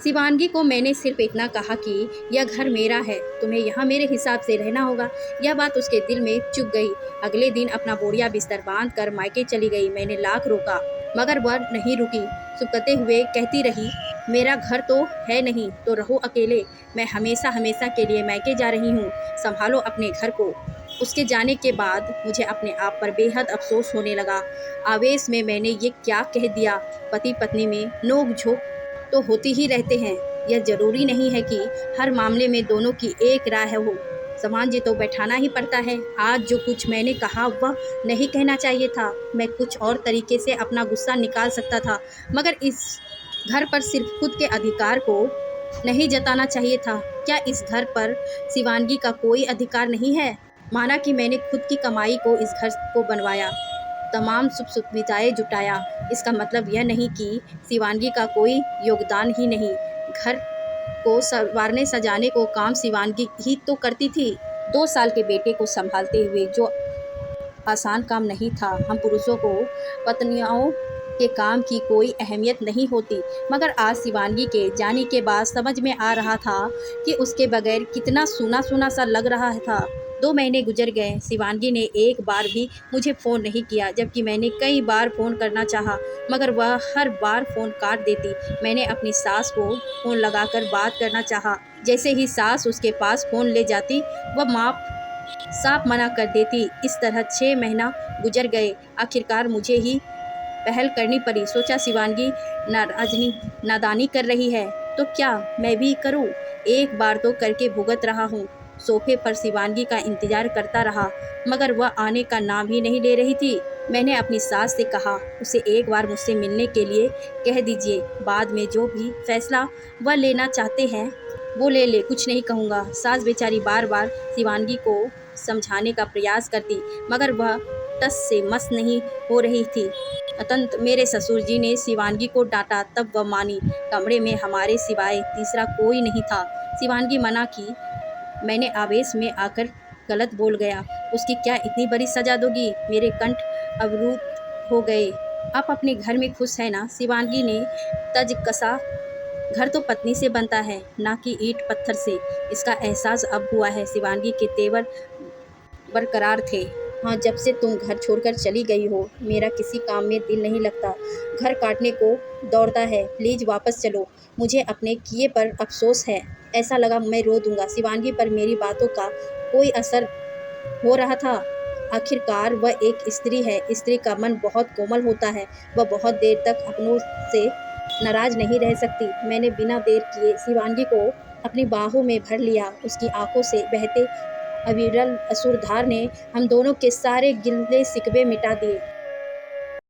शिवांगी को मैंने सिर्फ इतना कहा कि यह घर मेरा है, तुम्हें यहाँ मेरे हिसाब से रहना होगा। यह बात उसके दिल में चुभ गई। अगले दिन अपना बोरिया बिस्तर बांध कर मायके चली गई। मैंने लाख रोका मगर वह नहीं रुकी। सुकते हुए कहती रही, मेरा घर तो है नहीं तो रहो अकेले। मैं हमेशा हमेशा के लिए मायके जा रही हूँ, संभालो अपने घर को। उसके जाने के बाद मुझे अपने आप पर बेहद अफसोस होने लगा। आवेश में मैंने ये क्या कह दिया। पति पत्नी में नोक झोंक तो होती ही रहते हैं। यह जरूरी नहीं है कि हर मामले में दोनों की एक राय हो। समाज तो बैठाना ही पड़ता है। आज जो कुछ मैंने कहा वह नहीं कहना चाहिए था। मैं कुछ और तरीके से अपना गुस्सा निकाल सकता था, मगर इस घर पर सिर्फ खुद के अधिकार को नहीं जताना चाहिए था। क्या इस घर पर शिवानगी का कोई अधिकार नहीं है? माना कि मैंने खुद की कमाई को इस घर को बनवाया, तमाम सुख सुविधाएं जुटाया, इसका मतलब यह नहीं कि शिवानगी का कोई योगदान ही नहीं। घर को संवारने सजाने को काम शिवानगी ही तो करती थी। 2 साल के बेटे को संभालते हुए जो आसान काम नहीं था। हम पुरुषों को पत्नियों के काम की कोई अहमियत नहीं होती, मगर आज शिवानगी के जाने के बाद समझ में आ रहा था कि उसके बगैर कितना सूना सूना सा लग रहा था। 2 महीने गुजर गए। शिवानगी ने एक बार भी मुझे फ़ोन नहीं किया, जबकि मैंने कई बार फ़ोन करना चाहा, मगर वह हर बार फ़ोन काट देती। मैंने अपनी सास को फ़ोन लगाकर बात करना चाहा। जैसे ही सास उसके पास फ़ोन ले जाती, वह माँ साफ मना कर देती। इस तरह 6 महीना गुजर गए। आखिरकार मुझे ही पहल करनी पड़ी। सोचा शिवानगी नादानी कर रही है तो क्या मैं भी करूं? एक बार तो करके भुगत रहा हूं। सोफे पर शिवानगी का इंतजार करता रहा, मगर वह आने का नाम ही नहीं ले रही थी। मैंने अपनी सास से कहा, उसे एक बार मुझसे मिलने के लिए कह दीजिए। बाद में जो भी फैसला वह लेना चाहते हैं वो ले ले, कुछ नहीं कहूँगा। सास बेचारी बार बार शिवानगी को समझाने का प्रयास करती, मगर वह टस से मस नहीं हो रही थी। अतंत मेरे ससुर जी ने शिवानगी को डांटा, तब वह मानी। कमरे में हमारे सिवाय तीसरा कोई नहीं था। शिवानगी मना की। मैंने आवेश में आकर गलत बोल गया। उसकी क्या इतनी बड़ी सजा दोगी? मेरे कंठ अवरुद्ध हो गए। आप अपने घर में खुश है ना? शिवानगी ने तज कसा। घर तो पत्नी से बनता है, ना कि ईंट पत्थर से। इसका एहसास अब हुआ है। शिवानगी के तेवर बरकरार थे। हाँ, जब से तुम घर छोड़कर चली गई हो, मेरा किसी काम में दिल नहीं लगता। घर काटने को दौड़ता है। प्लीज़ वापस चलो। मुझे अपने किए पर अफसोस है। ऐसा लगा मैं रो दूंगा। शिवानगी पर मेरी बातों का कोई असर हो रहा था। आखिरकार वह एक स्त्री है। स्त्री का मन बहुत कोमल होता है। वह बहुत देर तक अपनों से नाराज नहीं रह सकती। मैंने बिना देर किए शिवानगी को अपनी बाहों में भर लिया। उसकी आंखों से बहते अविरल असुरधार ने हम दोनों के सारे गिले शिकवे मिटा दिए।